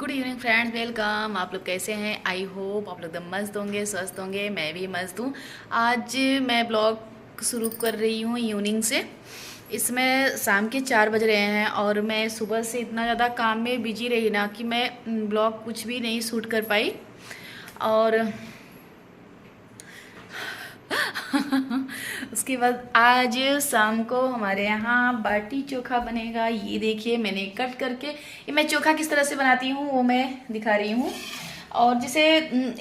Good evening friends, welcome. आप लोग कैसे हैं? आई होप आप लोग एकदम मस्त होंगे, स्वस्थ होंगे। मैं भी मस्त हूँ। आज मैं ब्लॉग शुरू कर रही हूँ इवनिंग से। इसमें शाम के 4 बज रहे हैं और मैं सुबह से इतना ज़्यादा काम में बिजी रही ना कि मैं ब्लॉग कुछ भी नहीं शूट कर पाई। और उसके बाद आज शाम को हमारे यहाँ बाटी चोखा बनेगा। ये देखिए मैंने कट करके, ये मैं चोखा किस तरह से बनाती हूँ वो मैं दिखा रही हूँ। और जैसे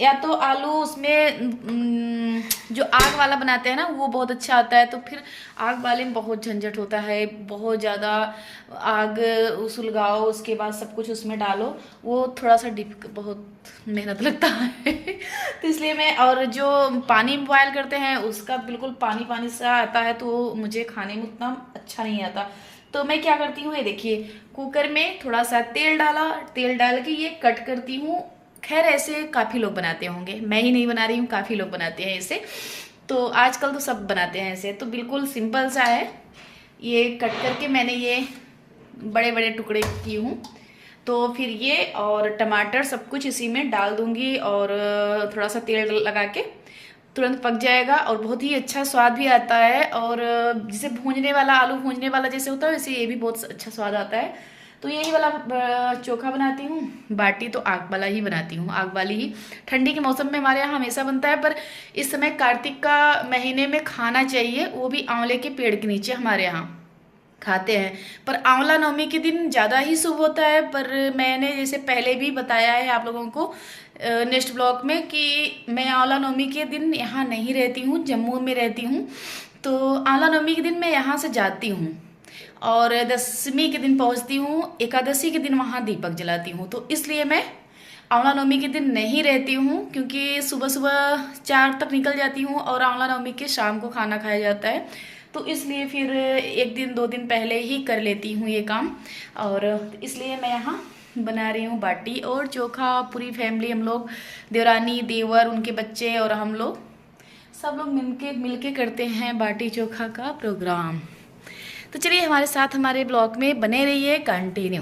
या तो आलू उसमें जो आग वाला बनाते हैं ना वो बहुत अच्छा आता है, तो फिर आग वाले में बहुत झंझट होता है, बहुत ज़्यादा आग सुलगाओ, उसके बाद सब कुछ उसमें डालो, वो थोड़ा सा बहुत मेहनत लगता है। तो इसलिए मैं, और जो पानी बॉयल करते हैं उसका बिल्कुल पानी पानी सा आता है, तो मुझे खाने में उतना अच्छा नहीं आता। तो मैं क्या करती हूँ, ये देखिए कुकर में थोड़ा सा तेल डाला, तेल डाल के ये कट करती हूँ। खैर ऐसे काफ़ी लोग बनाते होंगे, मैं ही नहीं बना रही हूँ, काफ़ी लोग बनाते हैं ऐसे। तो आजकल तो सब बनाते हैं ऐसे, तो बिल्कुल सिंपल सा है। ये कट करके मैंने ये बड़े बड़े टुकड़े की हूँ। तो फिर ये और टमाटर सब कुछ इसी में डाल दूंगी और थोड़ा सा तेल लगा के तुरंत पक जाएगा और बहुत ही अच्छा स्वाद भी आता है। और जैसे भूनने वाला, आलू भूनने वाला जैसे होता है वैसे ये भी बहुत अच्छा स्वाद आता है। तो यही वाला चोखा बनाती हूँ। बाटी तो आग वाला ही बनाती हूँ, आग वाली ही। ठंडी के मौसम में हमारे यहाँ हमेशा बनता है, पर इस समय कार्तिक का महीने में खाना चाहिए, वो भी आंवले के पेड़ के नीचे हमारे यहाँ खाते हैं। पर आंवला नवमी के दिन ज़्यादा ही शुभ होता है। पर मैंने जैसे पहले भी बताया है आप लोगों को नेक्स्ट ब्लॉग में कि मैं आंवला नवमी के दिन यहाँ नहीं रहती हूँ, जम्मू में रहती हूँ। तो आंवला नवमी के दिन मैं यहाँ से जाती हूँ और दशमी के दिन पहुँचती हूँ, एकादशी के दिन वहाँ दीपक जलाती हूँ। तो इसलिए मैं आंवला नवमी के दिन नहीं रहती हूँ, क्योंकि सुबह सुबह 4 तक निकल जाती हूँ और आंवला नवमी के शाम को खाना खाया जाता है। तो इसलिए फिर 1 दिन 2 दिन पहले ही कर लेती हूँ ये काम। और इसलिए मैं यहाँ बना रही हूँ बाटी और चोखा। पूरी फैमिली, हम लोग, देवरानी देवर उनके बच्चे और हम लोग सब लोग मिलके करते हैं बाटी चोखा का प्रोग्राम। तो चलिए हमारे साथ हमारे ब्लॉग में बने रहिए, कंटिन्यू।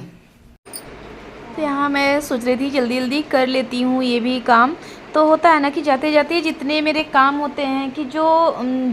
तो यहाँ मैं सोच रही थी जल्दी जल्दी कर लेती हूँ ये भी काम। तो होता है ना कि जाते जाते जितने मेरे काम होते हैं कि जो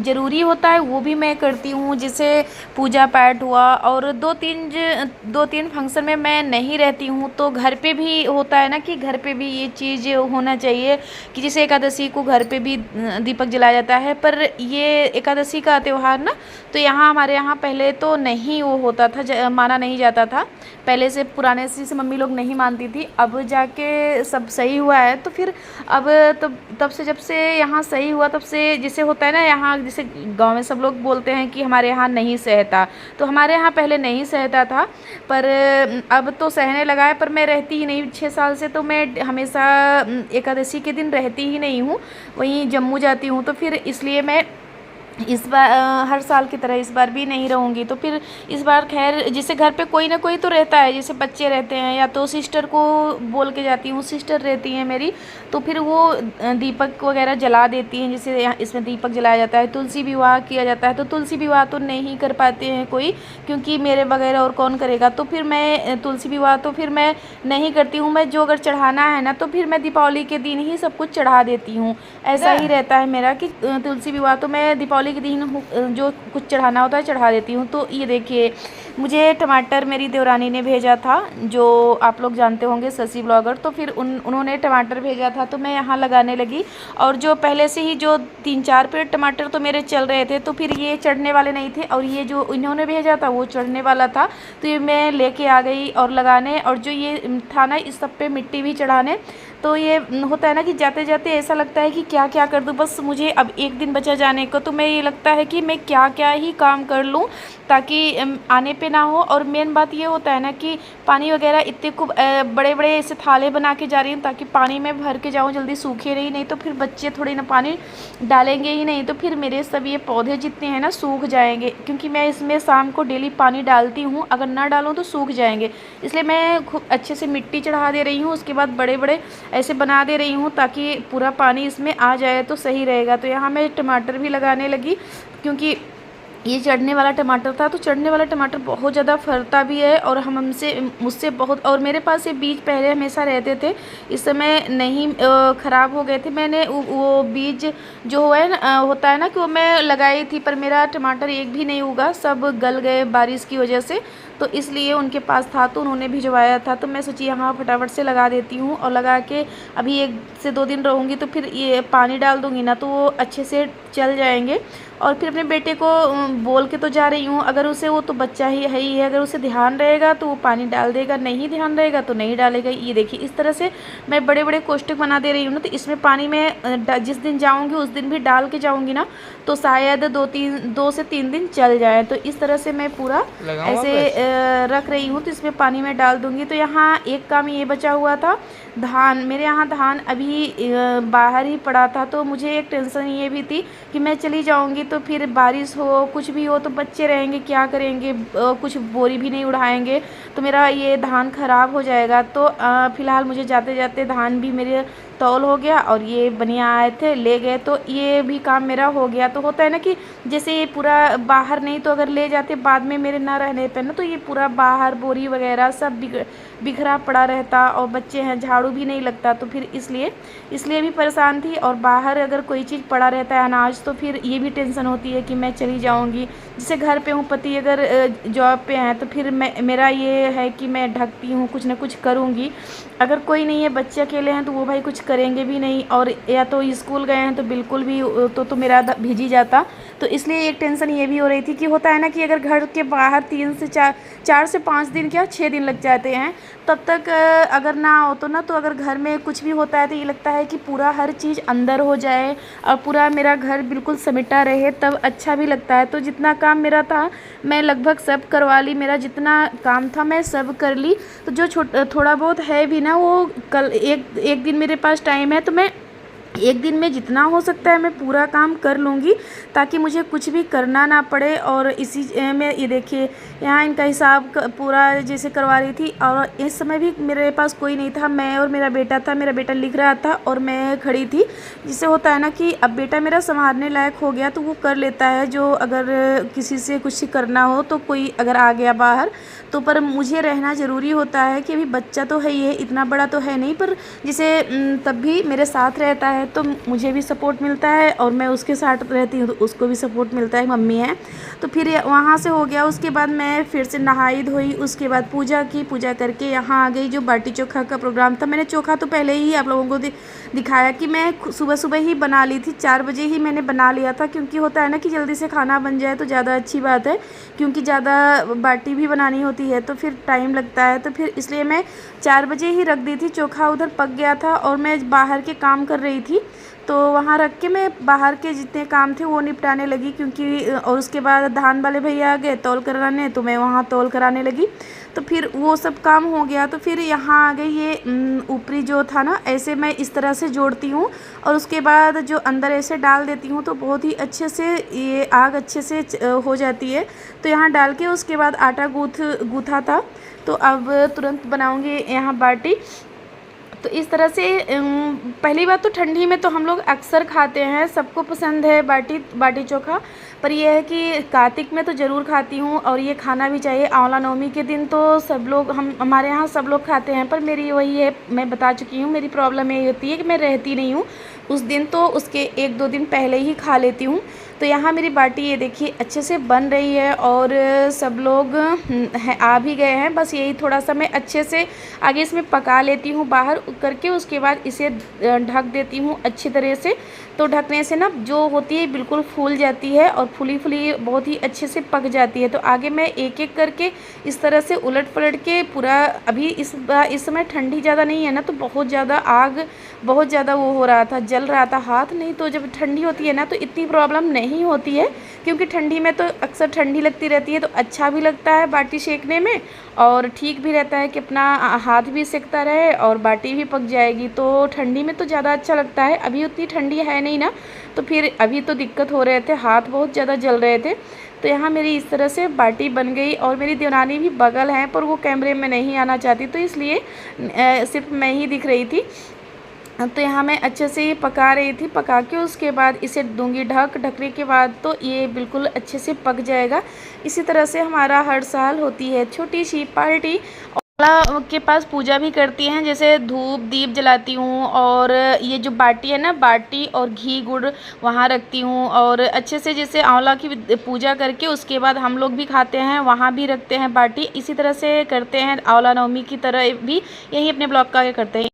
ज़रूरी होता है वो भी मैं करती हूँ। जैसे पूजा पाठ हुआ और 2-3 फंक्शन में मैं नहीं रहती हूँ, तो घर पे भी होता है ना कि घर पे भी ये चीज़ होना चाहिए कि जैसे एकादशी को घर पे भी दीपक जलाया जाता है। पर ये एकादशी का त्यौहार ना, तो यहाँ हमारे यहाँ पहले तो नहीं वो होता था, माना नहीं जाता था। पहले से पुराने से मम्मी लोग नहीं मानती थी, अब जाके सब सही हुआ है। तो फिर अब तब से, जब से यहाँ सही हुआ तब से, जैसे होता है ना यहाँ, जैसे गांव में सब लोग बोलते हैं कि हमारे यहाँ नहीं सहता, तो हमारे यहाँ पहले नहीं सहता था, पर अब तो सहने लगा है। पर मैं रहती ही नहीं 6 साल से, तो मैं हमेशा एकादशी के दिन रहती ही नहीं हूँ, वहीं जम्मू जाती हूँ। तो फिर इसलिए मैं इस बार हर साल की तरह इस बार भी नहीं रहूँगी। तो फिर इस बार खैर जैसे घर पे कोई ना कोई तो रहता है, जैसे बच्चे रहते हैं या तो सिस्टर को बोल के जाती हूँ, सिस्टर रहती हैं मेरी, तो फिर वो दीपक वगैरह जला देती हैं। जैसे इसमें दीपक जलाया जाता है, तुलसी विवाह किया जाता है, तो तुलसी विवाह तो नहीं कर पाते हैं कोई, क्योंकि मेरे वगैरह और कौन करेगा। तो फिर मैं तुलसी विवाह तो फिर मैं नहीं करती हूँ। मैं जो अगर चढ़ाना है ना, तो फिर मैं दीपावली के दिन ही सब कुछ चढ़ा देती हूँ। ऐसा ही रहता है मेरा कि तुलसी विवाह तो मैं दीपावली के दिन जो कुछ चढ़ाना होता है चढ़ा देती हूँ। तो ये देखिए मुझे टमाटर मेरी देवरानी ने भेजा था, जो आप लोग जानते होंगे, शशि ब्लॉगर। तो फिर उन्होंने टमाटर भेजा था, तो मैं यहाँ लगाने लगी। और जो पहले से ही जो 3-4 पेड़ टमाटर तो मेरे चल रहे थे, तो फिर ये चढ़ने वाले नहीं थे, और ये जो इन्होंने भेजा था वो चढ़ने वाला था। तो ये मैं लेके आ गई और लगाने, और जो ये था ना इस सब पे मिट्टी भी चढ़ाने। तो ये होता है ना कि जाते जाते ऐसा लगता है कि क्या क्या कर दूँ, बस मुझे अब 1 दिन बचा जाने को। तो मैं ये लगता है कि मैं क्या क्या ही काम कर लूँ ताकि आने पे ना हो। और मेन बात ये होता है ना कि पानी वगैरह इतने खूब बड़े बड़े ऐसे थाले बना के जा रही हूँ ताकि पानी में भर के जाऊँ, जल्दी सूखे नहीं तो फिर बच्चे थोड़ी ना पानी डालेंगे ही नहीं, तो फिर मेरे सब ये पौधे जितने हैं ना सूख जाएंगे, क्योंकि मैं इसमें शाम को डेली पानी डालती हूँ, अगर ना डालूँ तो सूख जाएंगे। इसलिए मैं खूब अच्छे से मिट्टी चढ़ा दे रही हूँ, उसके बाद बड़े बड़े ऐसे बना दे रही हूँ ताकि पूरा पानी इसमें आ जाए तो सही रहेगा। तो यहाँ मैं टमाटर भी लगाने लगी, क्योंकि ये चढ़ने वाला टमाटर था, तो चढ़ने वाला टमाटर बहुत ज़्यादा फरता भी है और हम हमसे मुझसे बहुत, और मेरे पास ये बीज पहले हमेशा रहते थे, इस समय नहीं ख़राब हो गए थे। मैंने वो बीज जो है ना होता है ना कि वो मैं लगाई थी, पर मेरा टमाटर एक भी नहीं उगा, सब गल गए बारिश की वजह से। तो इसलिए उनके पास था तो उन्होंने भिजवाया था, तो मैं सोची यहाँ फटाफट से लगा देती हूँ, और लगा के अभी 1 से 2 दिन रहूँगी तो फिर ये पानी डाल दूँगी ना तो वो अच्छे से चल जाएंगे। और फिर अपने बेटे को बोल के तो जा रही हूँ, अगर उसे, वो तो बच्चा ही है, अगर उसे ध्यान रहेगा तो वो पानी डाल देगा, नहीं ध्यान रहेगा तो नहीं डालेगा। ये देखिए इस तरह से मैं बड़े बड़े कोष्टक बना दे रही हूँ ना, तो इसमें पानी में जिस दिन जाऊँगी उस दिन भी डाल के जाऊँगी ना, तो शायद 2 से 3 दिन चल जाए। तो इस तरह से मैं पूरा ऐसे रख रही हूँ, तो इसमें पानी में डाल दूँगी। तो यहाँ एक काम ये बचा हुआ था, धान, मेरे यहाँ धान अभी बाहर ही पड़ा था, तो मुझे एक टेंशन ये भी थी कि मैं चली जाऊँगी तो फिर बारिश हो कुछ भी हो तो बच्चे रहेंगे क्या करेंगे, कुछ बोरी भी नहीं उठाएंगे तो मेरा ये धान ख़राब हो जाएगा। तो फ़िलहाल मुझे जाते जाते धान भी मेरे तौल हो गया, और ये बनिया आए थे ले गए, तो ये भी काम मेरा हो गया। तो होता है ना कि जैसे ये पूरा बाहर नहीं, तो अगर ले जाते बाद में मेरे ना रहने पे ना, तो ये पूरा बाहर बोरी वगैरह सब बिखरा पड़ा रहता, और बच्चे हैं, झाड़ू भी नहीं लगता, तो फिर इसलिए भी परेशान थी। और बाहर अगर कोई चीज़ पड़ा रहता है अनाज, तो फिर ये भी टेंशन होती है कि मैं चली जाऊंगी। जैसे घर पे हूँ, पति अगर जॉब पे हैं, तो फिर मेरा ये है कि मैं ढकती हूँ, कुछ ना कुछ करूँगी। अगर कोई नहीं है, बच्चे अकेले हैं, तो वो भाई कुछ करेंगे भी नहीं, और या तो स्कूल गए हैं तो बिल्कुल भी तो मेरा भीज ही जाता। तो इसलिए एक टेंशन ये भी हो रही थी कि होता है ना कि अगर घर के बाहर 4 से 5 दिन, क्या 6 दिन लग जाते हैं, तब तक अगर ना हो तो ना, तो अगर घर में कुछ भी होता है तो ये लगता है कि पूरा हर चीज़ अंदर हो जाए और पूरा मेरा घर बिल्कुल समेटा रहे, तब अच्छा भी लगता है। तो जितना काम मेरा था मैं लगभग सब करवा ली, मेरा जितना काम था मैं सब कर ली। तो जो थोड़ा बहुत है भी ना, वो कल एक दिन मेरे पास टाइम है, तो मैं एक दिन में जितना हो सकता है मैं पूरा काम कर लूँगी, ताकि मुझे कुछ भी करना ना पड़े। और इसी में ये देखिए यहाँ इनका हिसाब पूरा जैसे करवा रही थी, और इस समय भी मेरे पास कोई नहीं था, मैं और मेरा बेटा था। मेरा बेटा लिख रहा था और मैं खड़ी थी। जिससे होता है ना कि अब बेटा मेरा संभालने लायक हो गया, तो वो कर लेता है, जो अगर किसी से कुछ करना हो तो कोई अगर आ गया बाहर तो, पर मुझे रहना ज़रूरी होता है कि अभी बच्चा तो है ही है, इतना बड़ा तो है नहीं, पर जिसे तब भी मेरे साथ रहता है तो मुझे भी सपोर्ट मिलता है, और मैं उसके साथ रहती हूँ तो उसको भी सपोर्ट मिलता है, मम्मी है। तो फिर वहाँ से हो गया, उसके बाद मैं फिर से नहाई धोई, उसके बाद पूजा की, पूजा करके यहाँ आ गई। जो बाटी चोखा का प्रोग्राम था, मैंने चोखा तो पहले ही आप लोगों को दिखाया कि मैं सुबह सुबह ही बना ली थी, 4 बजे ही मैंने बना लिया था, क्योंकि होता है ना कि जल्दी से खाना बन जाए तो ज़्यादा अच्छी बात है, क्योंकि ज़्यादा बाटी भी बनानी होती है तो फिर टाइम लगता है। तो फिर इसलिए मैं 4 बजे ही रख दी थी। चोखा उधर पक गया था और मैं बाहर के काम कर रही थी, तो वहाँ रख के मैं बाहर के जितने काम थे वो निपटाने लगी, क्योंकि और उसके बाद धान वाले भैया आ गए तौल कराने, तो मैं वहाँ तौल कराने लगी। तो फिर वो सब काम हो गया, तो फिर यहाँ आ गई। ये ऊपरी जो था ना, ऐसे मैं इस तरह से जोड़ती हूँ, और उसके बाद जो अंदर ऐसे डाल देती हूँ, तो बहुत ही अच्छे से ये आग अच्छे से हो जाती है। तो यहाँ डाल के उसके बाद आटा गूँथा था, तो अब तुरंत बनाऊँगी यहाँ बाटी। तो इस तरह से पहली बात तो ठंडी में तो हम लोग अक्सर खाते हैं, सबको पसंद है बाटी चोखा, पर यह है कि कार्तिक में तो ज़रूर खाती हूँ, और ये खाना भी चाहिए। आंवला नवमी के दिन तो सब लोग, हमारे यहाँ सब लोग खाते हैं, पर मेरी वही है, मैं बता चुकी हूँ, मेरी प्रॉब्लम ये होती है कि मैं रहती नहीं हूँ उस दिन, तो उसके 1-2 दिन पहले ही खा लेती हूँ। तो यहाँ मेरी बाटी ये देखिए अच्छे से बन रही है, और सब लोग आ भी गए हैं। बस यही थोड़ा सा मैं अच्छे से आगे इसमें पका लेती हूँ बाहर करके, उसके बाद इसे ढक देती हूँ अच्छी तरह से। तो ढकने से ना जो होती है बिल्कुल फूल जाती है, और फूली फूली बहुत ही अच्छे से पक जाती है। तो आगे मैं एक एक करके इस तरह से उलट पलट के पूरा, अभी इस समय ठंडी ज़्यादा नहीं है ना, तो बहुत ज़्यादा आग, बहुत ज़्यादा वो हो रहा था, जल रहा था हाथ। नहीं तो जब ठंडी होती है ना तो इतनी प्रॉब्लम नहीं होती है, क्योंकि ठंडी में तो अक्सर ठंडी लगती रहती है, तो अच्छा भी लगता है बाटी सेकने में, और ठीक भी रहता है कि अपना हाथ भी सेकता रहे और बाटी भी पक जाएगी। तो ठंडी में तो ज़्यादा अच्छा लगता है। अभी उतनी ठंडी है नहीं ना, तो फिर अभी तो दिक्कत हो रहे थे, हाथ बहुत ज़्यादा जल रहे थे। तो यहाँ मेरी इस तरह से बाटी बन गई, और मेरी देवरानी भी बगल हैं, पर वो कैमरे में नहीं आना चाहती, तो इसलिए सिर्फ मैं ही दिख रही थी। तो यहाँ मैं अच्छे से ये पका रही थी, पका के उसके बाद इसे दूंगी ढकने के बाद तो ये बिल्कुल अच्छे से पक जाएगा। इसी तरह से हमारा हर साल होती है छोटी सी पार्टी। अल्लाह के पास पूजा भी करती हैं, जैसे धूप दीप जलाती हूँ, और ये जो बाटी है ना, बाटी और घी गुड़ वहाँ रखती हूँ, और अच्छे से जैसे आंवला की पूजा करके उसके बाद हम लोग भी खाते हैं, वहाँ भी रखते हैं बाटी। इसी तरह से करते हैं आंवला नवमी की तरह भी, यही अपने ब्लॉग का करते हैं।